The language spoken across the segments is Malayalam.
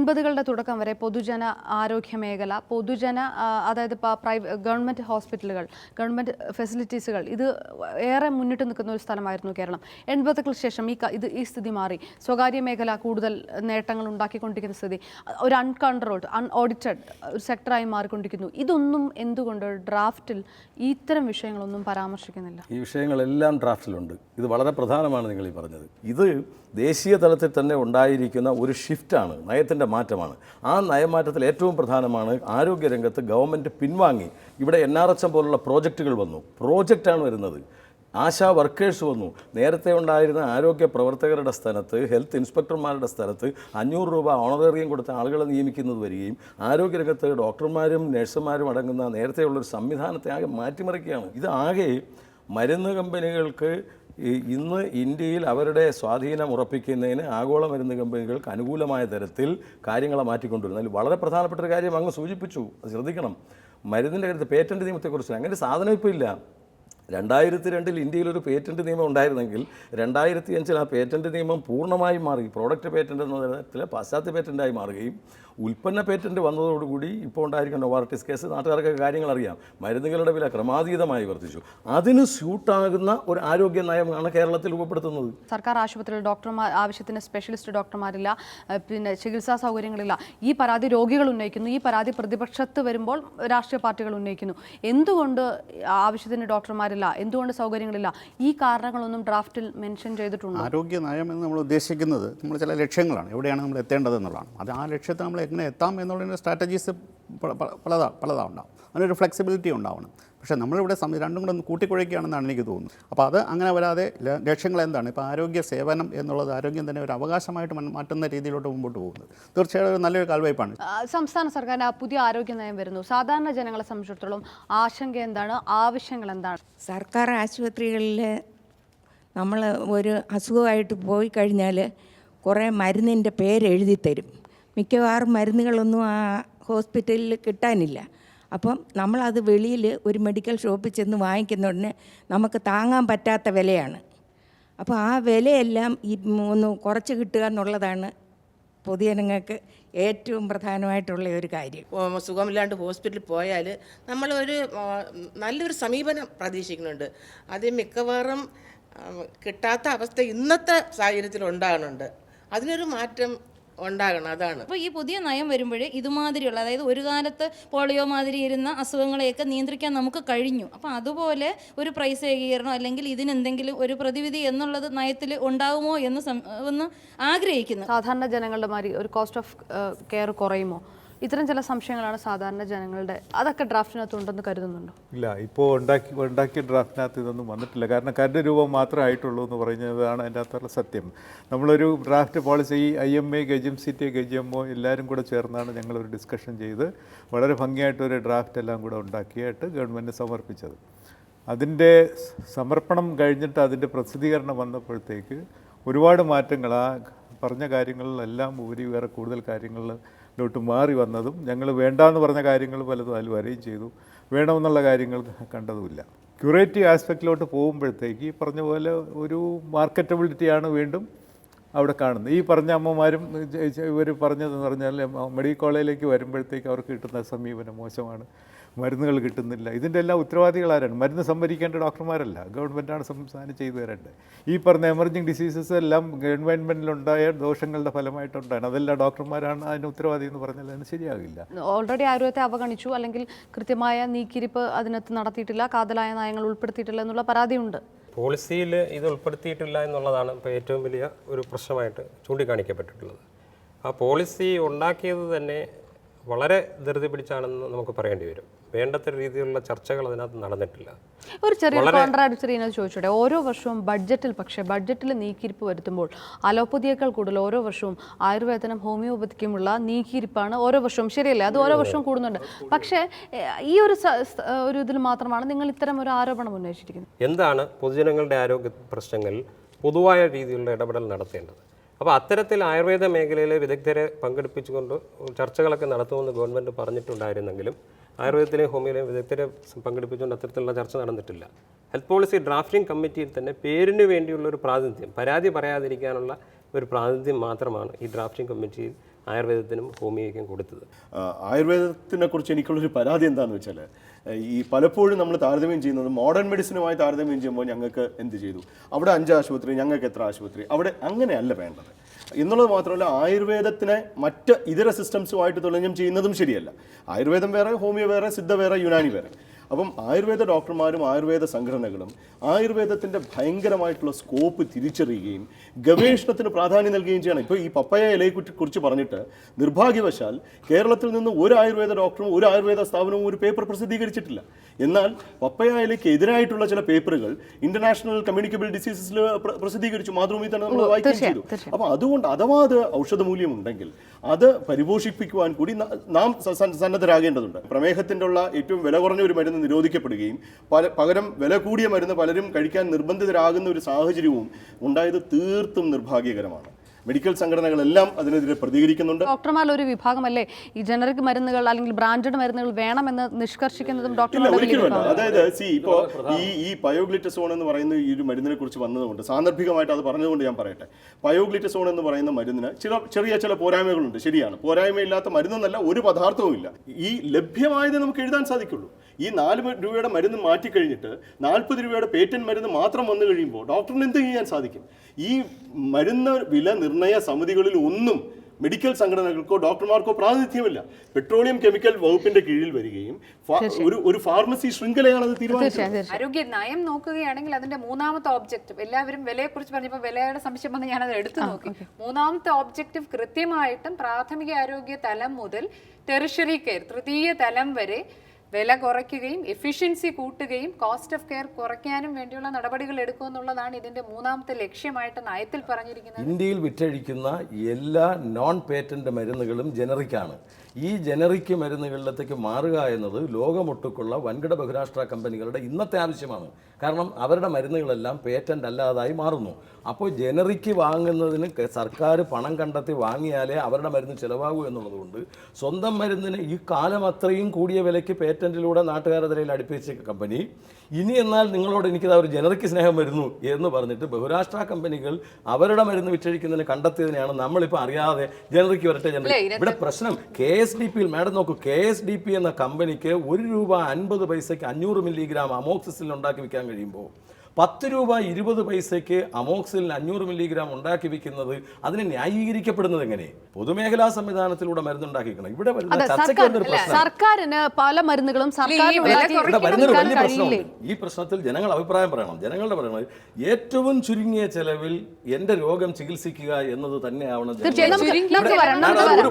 80കളുടെ തുടക്കം വരെ പൊതുജന ആരോഗ്യ മേഖല, അതായത് ഗവൺമെൻറ് ഹോസ്പിറ്റലുകൾ, ഗവൺമെൻറ് ഫെസിലിറ്റീസുകൾ ഇത് ഏറെ മുന്നിട്ട് നിൽക്കുന്ന ഒരു സ്ഥലമായിരുന്നു കേരളം. 80കൾക്ക് ശേഷം ഈ സ്ഥിതി മാറി. സ്വകാര്യ മേഖല കൂടുതൽ നേട്ടങ്ങൾ ഉണ്ടാക്കിക്കൊണ്ടിരിക്കുന്ന സ്ഥിതി, ഒരു അൺകൺട്രോൾഡ്, അൺഓഡിറ്റഡ് ഒരു സെക്ടറായി മാറിക്കൊണ്ടിരിക്കുന്നു. ഇതൊന്നും എന്തുകൊണ്ട് ഡ്രാഫ്റ്റിൽ ഇത്തരം വിഷയങ്ങളൊന്നും പരാമർശിക്കുന്നില്ല? ഈ വിഷയങ്ങളെല്ലാം ഡ്രാഫ്റ്റിലുണ്ട്. ഇത് വളരെ പ്രധാനമാണ് നിങ്ങൾ ഈ പറഞ്ഞത്. ഇത് ദേശീയ തലത്തിൽ തന്നെ ഉണ്ടായിരിക്കുന്ന ഒരു ഷിഫ്റ്റാണ്, നയത്തിൻ്റെ മാറ്റമാണ്. ആ നയമാറ്റത്തിൽ ഏറ്റവും പ്രധാനമാണ് ആരോഗ്യരംഗത്ത് ഗവൺമെൻറ് പിൻവാങ്ങി. ഇവിടെ NRHM പോലുള്ള പ്രോജക്റ്റുകൾ വന്നു. പ്രോജക്റ്റാണ് വരുന്നത്. ആശാ വർക്കേഴ്സ് വന്നു. നേരത്തെ ഉണ്ടായിരുന്ന ആരോഗ്യ പ്രവർത്തകരുടെ സ്ഥലത്ത്, ഹെൽത്ത് ഇൻസ്പെക്ടർമാരുടെ സ്ഥലത്ത് 500 രൂപ ഓണറേറിയം കൊടുത്ത ആളുകളെ നിയമിക്കുന്നത് വരികയും ആരോഗ്യരംഗത്ത് ഡോക്ടർമാരും നഴ്സുമാരും അടങ്ങുന്ന നേരത്തെയുള്ളൊരു സംവിധാനത്തെ ആകെ മാറ്റിമറിക്കുകയാണ്. ഇത് ആകെ മരുന്ന് കമ്പനികൾക്ക് ഇന്ന് ഇന്ത്യയിൽ അവരുടെ സ്വാധീനം ഉറപ്പിക്കുന്നതിന് ആഗോള മരുന്ന് കമ്പനികൾക്ക് അനുകൂലമായ തരത്തിൽ കാര്യങ്ങളെ മാറ്റിക്കൊണ്ടുവരുന്നു. അതിൽ വളരെ പ്രധാനപ്പെട്ട ഒരു കാര്യം അങ്ങ് സൂചിപ്പിച്ചു, അത് ശ്രദ്ധിക്കണം. മരുന്നിൻ്റെ കാര്യത്തിൽ പേറ്റൻറ്റ് നിയമത്തെക്കുറിച്ച് അങ്ങനെ സാധനം ഇപ്പോൾ ഇല്ല. 2002 ഇന്ത്യയിലൊരു പേറ്റൻറ്റ് നിയമം ഉണ്ടായിരുന്നെങ്കിൽ 2005 ആ പേറ്റൻറ്റ് നിയമം പൂർണ്ണമായും മാറി. പ്രോഡക്റ്റ് പേറ്റൻ്റ് എന്ന തരത്തിൽ പാശ്ചാത്യ പേറ്റൻ്റായി മാറുകയും ഉൽപ്പന്ന പേറ്റൻറ്റ് വന്നതോടുകൂടി ഇപ്പോൾ ഉണ്ടായിരിക്കുന്ന നോവാർട്ടിസ് കേസ് നാട്ടുകാർക്ക് കാര്യങ്ങൾ അറിയാം. മരുന്നുകളുടെ വില ക്രമാതീതമായി വർദ്ധിച്ചു. അതിന് സ്യൂട്ടാകുന്ന ഒരു ആരോഗ്യ നയമാണ് കേരളത്തിൽ രൂപപ്പെടുത്തുന്നത്. സർക്കാർ ആശുപത്രിയിൽ ഡോക്ടർമാർ ആവശ്യത്തിന് സ്പെഷ്യലിസ്റ്റ് ഡോക്ടർമാരില്ല, പിന്നെ ചികിത്സാ സൗകര്യങ്ങളില്ല. ഈ പരാതി രോഗികൾ ഉന്നയിക്കുന്നു, ഈ പരാതി പ്രതിപക്ഷത്ത് വരുമ്പോൾ രാഷ്ട്രീയ പാർട്ടികൾ ഉന്നയിക്കുന്നു. എന്തുകൊണ്ട് ആവശ്യത്തിന് ഡോക്ടർമാരില്ല, എന്തുകൊണ്ട് സൗകര്യങ്ങളില്ല? ഈ കാരണങ്ങളൊന്നും ഡ്രാഫ്റ്റിൽ മെൻഷൻ ചെയ്തിട്ടുണ്ട്? ആരോഗ്യ നയം എന്ന് നമ്മൾ ഉദ്ദേശിക്കുന്നത് നമ്മൾ ചില ലക്ഷ്യങ്ങളാണ്, എവിടെയാണ് നമ്മൾ എത്തേണ്ടതെന്നുള്ളതാണ്. അത് ആ ലക്ഷ്യത്തെ നമ്മൾ എങ്ങനെ എത്താം എന്നുള്ളതിൻ്റെ സ്ട്രാറ്റജീസ് പലതാണ്ടാവും. അതിനൊരു ഫ്ലെക്സിബിലിറ്റി ഉണ്ടാവണം. പക്ഷേ നമ്മളിവിടെ രണ്ടും കൂടെ ഒന്ന് കൂട്ടിക്കുഴയ്ക്കുകയാണെന്നാണ് എനിക്ക് തോന്നുന്നത്. അപ്പോൾ അത് അങ്ങനെ വരാതെ ലക്ഷ്യങ്ങൾ എന്താണ്, ഇപ്പോൾ ആരോഗ്യ സേവനം എന്നുള്ളത് ആരോഗ്യം തന്നെ ഒരു അവകാശമായിട്ട് മാറ്റുന്ന രീതിയിലോട്ട് മുമ്പോട്ട് പോകുന്നത് തീർച്ചയായും ഒരു നല്ലൊരു കാൽവയ്പ്പാണ്. സംസ്ഥാന സർക്കാരിൻ്റെ പുതിയ ആരോഗ്യ നയം വരുന്നു. സാധാരണ ജനങ്ങളെ സംബന്ധിച്ചിടത്തോളം ആശങ്ക എന്താണ്, ആവശ്യങ്ങൾ എന്താണ്? സർക്കാർ ആശുപത്രികളിൽ നമ്മൾ ഒരു അസുഖമായിട്ട് പോയി കഴിഞ്ഞാൽ കുറേ മരുന്നിൻ്റെ പേരെഴുതി തരും. മിക്കവാറും മരുന്നുകളൊന്നും ആ ഹോസ്പിറ്റലിൽ കിട്ടാനില്ല. അപ്പം നമ്മളത് വെളിയിൽ ഒരു മെഡിക്കൽ ഷോപ്പിൽ ചെന്ന് വാങ്ങിക്കുന്ന ഉടനെ നമുക്ക് താങ്ങാൻ പറ്റാത്ത വിലയാണ്. അപ്പോൾ ആ വിലയെല്ലാം ഒന്ന് കുറച്ച് കിട്ടുക എന്നുള്ളതാണ് പൊതുജനങ്ങൾക്ക് ഏറ്റവും പ്രധാനമായിട്ടുള്ള ഒരു കാര്യം. സുഖമില്ലാണ്ട് ഹോസ്പിറ്റലിൽ പോയാൽ നമ്മളൊരു നല്ലൊരു സമീപനം പ്രതീക്ഷിക്കുന്നുണ്ട്. അത് മിക്കവാറും കിട്ടാത്ത അവസ്ഥ ഇന്നത്തെ സാഹചര്യത്തിൽ ഉണ്ടാകുന്നുണ്ട്. അതിനൊരു മാറ്റം ഉണ്ടാകണം, അതാണ്. അപ്പോൾ ഈ പുതിയ നയം വരുമ്പോഴേ ഇതുമാതിരിയുള്ള, അതായത് ഒരു കാലത്ത് പോളിയോ മാതിരി ഇരുന്ന അസുഖങ്ങളെയൊക്കെ നിയന്ത്രിക്കാൻ നമുക്ക് കഴിഞ്ഞു. അപ്പോൾ അതുപോലെ ഒരു പ്രൈസ് ഏകീകരണം അല്ലെങ്കിൽ ഇതിനെന്തെങ്കിലും ഒരു പ്രതിവിധി എന്നുള്ളത് നയത്തിൽ ഉണ്ടാകുമോ എന്ന് ആഗ്രഹിക്കുന്നു. സാധാരണ ജനങ്ങളുടെ മാതിരി ഒരു കോസ്റ്റ് ഓഫ് കെയർ കുറയുമോ? ഇത്തരം ചില സംശയങ്ങളാണ് സാധാരണ ജനങ്ങളുടെ. അതൊക്കെ ഡ്രാഫ്റ്റിനകത്ത് ഉണ്ടെന്ന് കരുതുന്നുണ്ടോ? ഇല്ല, ഇപ്പോൾ ഉണ്ടാക്കിയ ഡ്രാഫ്റ്റിനകത്ത് ഇതൊന്നും വന്നിട്ടില്ല. കാരണം കരട് രൂപം മാത്രമേ ആയിട്ടുള്ളൂ എന്ന് പറയുന്നതാണ് അതിൻ്റെ അകത്തുള്ള സത്യം. നമ്മളൊരു draft policy IMA, GHMCT, GHMO എല്ലാവരും കൂടെ ചേർന്നാണ് ഞങ്ങളൊരു ഡിസ്കഷൻ ചെയ്ത് വളരെ ഭംഗിയായിട്ടൊരു ഡ്രാഫ്റ്റ് എല്ലാം കൂടെ ഉണ്ടാക്കിയിട്ട് ഗവൺമെൻറ് സമർപ്പിച്ചത്. അതിൻ്റെ സമർപ്പണം കഴിഞ്ഞിട്ട് അതിൻ്റെ പ്രസിദ്ധീകരണം വന്നപ്പോഴത്തേക്ക് ഒരുപാട് മാറ്റങ്ങൾ, ആ പറഞ്ഞ കാര്യങ്ങളിലെല്ലാം ഉപരി വേറെ കൂടുതൽ കാര്യങ്ങളിലോട്ട് മാറി വന്നതും ഞങ്ങൾ വേണ്ടാന്ന് പറഞ്ഞ കാര്യങ്ങൾ പലതും അതിൽ വരികയും ചെയ്തു. വേണമെന്നുള്ള കാര്യങ്ങൾ കണ്ടതുമില്ല. ക്യൂറേറ്റീവ് ആസ്പെക്റ്റിലോട്ട് പോകുമ്പോഴത്തേക്ക് ഈ പറഞ്ഞ പോലെ ഒരു മാർക്കറ്റബിലിറ്റിയാണ് വീണ്ടും അവിടെ കാണുന്നത്. ഈ പറഞ്ഞ അമ്മമാരും ഇവർ പറഞ്ഞതെന്ന് പറഞ്ഞാൽ മെഡിക്കൽ കോളേജിലേക്ക് വരുമ്പോഴത്തേക്ക് അവർക്ക് കിട്ടുന്ന സമീപനം മോശമാണ്, മരുന്നുകൾ കിട്ടുന്നില്ല. ഇതിൻ്റെ എല്ലാം ഉത്തരവാദികൾ ആരാണ്? മരുന്ന് സംഭരിക്കേണ്ട ഡോക്ടർമാരല്ല, ഗവൺമെൻറ്റാണ് സംവിധാനം ചെയ്തു തരേണ്ടത്. ഈ പറഞ്ഞ എമർജിങ് ഡിസീസസ് എല്ലാം ഗവൺമെൻറ്റിലുണ്ടായ ദോഷങ്ങളുടെ ഫലമായിട്ടുണ്ടാണ്. അതെല്ലാം ഡോക്ടർമാരാണ് അതിന് ഉത്തരവാദി എന്ന് പറഞ്ഞാൽ അതിന് ശരിയാകില്ല. ഓൾറെഡി ആരോഗ്യത്തെ അവഗണിച്ചു, അല്ലെങ്കിൽ കൃത്യമായ നീക്കിരിപ്പ് അതിനകത്ത് നടത്തിയിട്ടില്ല, കാതലായ നയങ്ങൾ ഉൾപ്പെടുത്തിയിട്ടില്ല എന്നുള്ള പരാതിയുണ്ട്. പോളിസിയിൽ ഇത് ഉൾപ്പെടുത്തിയിട്ടില്ല എന്നുള്ളതാണ് ഇപ്പോൾ ഏറ്റവും വലിയ ഒരു പ്രശ്നമായിട്ട് ചൂണ്ടിക്കാണിക്കപ്പെട്ടിട്ടുള്ളത്. ആ പോളിസി ഉണ്ടാക്കിയത് തന്നെ വളരെ ധൃതി പിടിച്ചാണെന്ന് നമുക്ക് പറയേണ്ടി വരും. വേണ്ടത്ര രീതിയിലുള്ള ചർച്ചകൾ അതിനകത്ത് നടന്നിട്ടില്ല. ഒരു ചെറിയ കോൺട്രാഡിക്ടറി ചോദിച്ചോട്ടെ, ഓരോ വർഷവും ബഡ്ജറ്റിൽ നീക്കിയിരിപ്പ് വരുത്തുമ്പോൾ അലോപ്പതിയേക്കാൾ കൂടുതൽ ഓരോ വർഷവും ആയുർവേദനം, ഹോമിയോപ്പതിക്കുമുള്ള നീക്കിയിരിപ്പാണ് ഓരോ വർഷവും. ശരിയല്ലേ? അത് ഓരോ വർഷവും കൂടുന്നുണ്ട്. പക്ഷേ ഈ ഒരു ഇതിൽ മാത്രമാണ് നിങ്ങൾ ഇത്തരം ഒരു ആരോപണം ഉന്നയിച്ചിരിക്കുന്നത്. എന്താണ് പൊതുജനങ്ങളുടെ ആരോഗ്യ പ്രശ്നങ്ങളിൽ പൊതുവായ രീതിയിലുള്ള ഇടപെടൽ നടത്തേണ്ടത്? അപ്പോൾ അത്തരത്തിൽ ആയുർവേദ മേഖലയിലെ വിദഗ്ധരെ പങ്കെടുപ്പിച്ചുകൊണ്ട് ചർച്ചകളൊക്കെ നടത്തുമെന്ന് ഗവൺമെൻറ് പറഞ്ഞിട്ടുണ്ടായിരുന്നെങ്കിലും ആയുർവേദത്തിലെയും ഹോമിയോയിലെയും വിദഗ്ധരെ പങ്കെടുപ്പിച്ചുകൊണ്ട് അത്തരത്തിലുള്ള ചർച്ച നടന്നിട്ടില്ല. ഹെൽത്ത് പോളിസി ഡ്രാഫ്റ്റിംഗ് കമ്മിറ്റിയിൽ തന്നെ പേരിന് വേണ്ടിയുള്ള ഒരു പ്രാതിനിധ്യം, പരാതി പറയാതിരിക്കാനുള്ള ഒരു പ്രാതിനിധ്യം മാത്രമാണ് ഈ ഡ്രാഫ്റ്റിംഗ് കമ്മിറ്റിയിൽ ആയുർവേദത്തിനും ഹോമിയോയ്ക്കും കൊടുത്തത്. ആയുർവേദത്തിനെ കുറിച്ച് എനിക്കുള്ളൊരു പരാതി എന്താണെന്ന് വെച്ചാൽ, ഈ പലപ്പോഴും നമ്മൾ താരതമ്യം ചെയ്യുന്നത് മോഡേൺ മെഡിസിനുമായി താരതമ്യം ചെയ്യുമ്പോൾ ഞങ്ങൾക്ക് എന്ത് ചെയ്തു, അവിടെ 5 ആശുപത്രി, ഞങ്ങൾക്ക് എത്ര ആശുപത്രി, അവിടെ അങ്ങനെയല്ല വേണ്ടത് എന്നുള്ളത് മാത്രമല്ല, ആയുർവേദത്തിനെ മറ്റ് ഇതര സിസ്റ്റംസുമായിട്ട് തുലനം ചെയ്യുന്നതും ശരിയല്ല. ആയുർവേദം വേറെ, ഹോമിയോ വേറെ, സിദ്ധ വേറെ, യുനാനി വേറെ. അപ്പം ആയുർവേദ ഡോക്ടർമാരും ആയുർവേദ സംഘടനകളും ആയുർവേദത്തിൻ്റെ ഭയങ്കരമായിട്ടുള്ള സ്കോപ്പ് തിരിച്ചറിയുകയും ഗവേഷണത്തിന് പ്രാധാന്യം നൽകുകയും ചെയ്യണം. ഇപ്പോൾ ഈ പപ്പയ ഇലയെ കുറിച്ച് പറഞ്ഞിട്ട് നിർഭാഗ്യവശാൽ കേരളത്തിൽ നിന്ന് ഒരു ആയുർവേദ ഡോക്ടറും ഒരു ആയുർവേദ സ്ഥാപനവും ഒരു പേപ്പർ പ്രസിദ്ധീകരിച്ചിട്ടില്ല. എന്നാൽ പപ്പയ ഇലയ്ക്ക് എതിരായിട്ടുള്ള ചില പേപ്പറുകൾ ഇന്റർനാഷണൽ കമ്മ്യൂണിക്കബിൾ ഡിസീസസിൽ പ്രസിദ്ധീകരിച്ചു. മാതൃഭൂമി തന്നെ നമ്മൾ വായിക്കുകയും ചെയ്തു. അപ്പോൾ അതുകൊണ്ട് അഥവാ അത് ഔഷധമൂല്യം ഉണ്ടെങ്കിൽ അത് പരിപോഷിപ്പിക്കുവാൻ കൂടി നാം സന്നദ്ധരാകേണ്ടതുണ്ട്. പ്രമേഹത്തിൻ്റെ ഉള്ള ഏറ്റവും വില കുറഞ്ഞ ഒരു മരുന്ന് നിരോധിക്കപ്പെടുകയും പകരം വില കൂടിയ മരുന്ന് പലരും കഴിക്കാൻ നിർബന്ധിതരാകുന്ന ഒരു സാഹചര്യവും ഉണ്ടായത് തീർത്തും നിർഭാഗ്യകരമാണ്. മെഡിക്കൽ സംഘടനകളെല്ലാം അതിനെതിരെ പ്രതികരിക്കുന്നുണ്ട്. ഡോക്ടർമാർ ഒരു വിഭാഗമല്ലേ ഈ ജനറിക് മരുന്നുകൾ അല്ലെങ്കിൽ ബ്രാൻഡഡ് മരുന്നുകൾ വേണമെന്ന് നിഷ്കർഷിക്കുന്നതും ഇല്ല, ഡോക്ടർമാരുടെ ഒരിക്കലുമല്ല. അതായത് ഇപ്പോൾ ഈ പയോഗ്ലിറ്റസോൺ എന്ന് പറയുന്ന ഈ ഒരു മരുന്നിനെ കുറിച്ച് വന്നതുകൊണ്ട് സാന്ദർഭികമായിട്ട് അത് പറഞ്ഞതുകൊണ്ട് ഞാൻ പറയട്ടെ. പയോഗ്ലിറ്റസോൺ എന്ന് പറയുന്ന മരുന്നിന് ചില പോരായ്മകളുണ്ട്. ശരിയാണ്, പോരായ്മയില്ലാത്ത മരുന്നെന്നല്ല, ഒരു പദാർത്ഥവും ഇല്ല. ഈ ലഭ്യമായത് നമുക്ക് എഴുതാൻ സാധിക്കുള്ളൂ. ഈ 4 രൂപയുടെ മരുന്ന് മാറ്റിക്കഴിഞ്ഞിട്ട് 40 രൂപയുടെ പേറ്റന്റ് മരുന്ന് മാത്രം വന്നു കഴിയുമ്പോൾ ഡോക്ടറിന് എന്ത് ചെയ്യാൻ സാധിക്കും? ഈ മരുന്ന് വില നിർണ്ണയ സമിതികളിൽ ഒന്നും മെഡിക്കൽ സംഘടനകൾക്കോ ഡോക്ടർമാർക്കോ പ്രാതിനിധ്യമില്ല. പെട്രോളിയം കെമിക്കൽ വകുപ്പിന്റെ കീഴിൽ വരികയും ഒരു ഫാർമസി ശൃംഖലയാണ് അത് തീരുമാനിച്ചത്. ആരോഗ്യ നയം നോക്കുകയാണെങ്കിൽ അതിന്റെ 3ാമത്തെ ഒബ്ജക്റ്റീവ്, എല്ലാവരും വിലയെക്കുറിച്ച് പറഞ്ഞപ്പോൾ വിലയുടെ സംശയം വന്ന് ഞാനത് എടുത്തു നോക്കി. 3ാമത്തെ ഒബ്ജക്റ്റീവ് കൃത്യമായിട്ടും പ്രാഥമിക ആരോഗ്യ തലം മുതൽ ടെറിഷറി കെയർ, തൃതീയ തലം വരെ വില കുറയ്ക്കുകയും എഫിഷ്യൻസി കൂട്ടുകയും കോസ്റ്റ് ഓഫ് കെയർ കുറയ്ക്കാനും വേണ്ടിയുള്ള നടപടികൾ എടുക്കുക എന്നുള്ളതാണ് ഇതിന്റെ 3ാമത്തെ ലക്ഷ്യമായിട്ട് നയത്തിൽ പറഞ്ഞിരിക്കുന്നത്. ഇന്ത്യയിൽ വിറ്റഴിക്കുന്ന എല്ലാ നോൺ പേറ്റന്റ് മരുന്നുകളും ജനറിക്കാണ്. ഈ ജനറിക് മരുന്നുകളിലേക്ക് മാറുക എന്നത് ലോകമൊട്ടുക്കുള്ള വൻകിട ബഹുരാഷ്ട്ര കമ്പനികളുടെ ഇന്നത്തെ ആവശ്യമാണ്. കാരണം അവരുടെ മരുന്നുകളെല്ലാം പേറ്റന്റ് അല്ലാതായി മാറുന്നു. അപ്പോൾ ജനറിക്ക് വാങ്ങുന്നതിന് സർക്കാർ പണം കണ്ടെത്തി വാങ്ങിയാലേ അവരുടെ മരുന്ന് ചിലവാകൂ എന്നുള്ളതുകൊണ്ട് സ്വന്തം മരുന്നിന് ഈ കാലം അത്രയും കൂടിയ വിലയ്ക്ക് പേറ്റന്റിലൂടെ നാട്ടുകാരുടെ തലയിൽ അടുപ്പിച്ച കമ്പനി ഇനി എന്നാൽ നിങ്ങളോട് എനിക്കിത് ഒരു ജനറിക്ക് സ്നേഹം വരുന്നു എന്ന് പറഞ്ഞിട്ട് ബഹുരാഷ്ട്ര കമ്പനികൾ അവരുടെ മരുന്ന് വിറ്റഴിക്കുന്നതിന് കണ്ടെത്തിയതിനെയാണ് നമ്മളിപ്പോൾ അറിയാതെ ജനറിക്ക് വരട്ടെ ജനറിക്. ഇവിടെ പ്രശ്നം KSDP മാഡം നോക്കൂ, KSDP എന്ന കമ്പനിക്ക് 1 രൂപ 50 പൈസയ്ക്ക് 500 മില്ലിഗ്രാം അമോക്സിസിലിൻ ഉണ്ടാക്കി വിൽക്കാൻ കഴിയുമ്പോൾ 10 രൂപ 20 പൈസയ്ക്ക് അമോക്സിലിൻ 500 മില്ലിഗ്രാം ഉണ്ടാക്കി വിൽക്കുന്നത് അതിനെ ന്യായീകരിക്കപ്പെടുന്നത് എങ്ങനെ? പൊതുമേഖലാ സംവിധാനത്തിലൂടെ മരുന്നുണ്ടാക്കിക്കണം. ഇവിടെ സർക്കാരിന് പല മരുന്നുകളും വലിയ പ്രശ്നമുണ്ട്. ഈ പ്രശ്നത്തിൽ ജനങ്ങൾ അഭിപ്രായം പറയണം. ജനങ്ങളുടെ പറയുന്നത് ഏറ്റവും ചുരുങ്ങിയ ചെലവിൽ എന്റെ രോഗം ചികിത്സിക്കുക എന്നത് തന്നെയാവണം.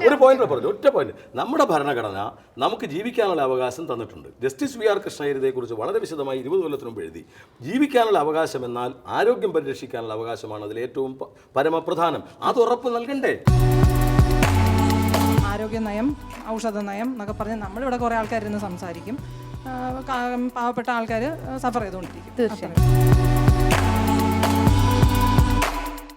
ഒരു പോയിന്റ് പറഞ്ഞു, ഒറ്റ പോയിന്റ്. നമ്മുടെ ഭരണഘടന നമുക്ക് ജീവിക്കാനുള്ള അവകാശം തന്നിട്ടുണ്ട്. ജസ്റ്റിസ് VR കൃഷ്ണയ്യർ ഇതേക്കുറിച്ച് വളരെ വിശദമായി 20 കൊല്ലത്തിന് മുമ്പ് എഴുതി. ജീവിക്കാനുള്ള അവകാശം എന്നാൽ ആരോഗ്യം പരിരക്ഷിക്കാനുള്ള അവകാശമാണ് അതിൽ ഏറ്റവും പരമപ്രധാനം. അത് ഉറപ്പ് നൽകണ്ടേ? ആരോഗ്യ നയം, ഔഷധ നയം എന്നൊക്കെ പറഞ്ഞ് നമ്മളിവിടെ കുറേ ആൾക്കാരിന്ന് സംസാരിക്കും. പാവപ്പെട്ട ആൾക്കാർ സഫർ ചെയ്തുകൊണ്ടിരിക്കും. തീർച്ചയായും.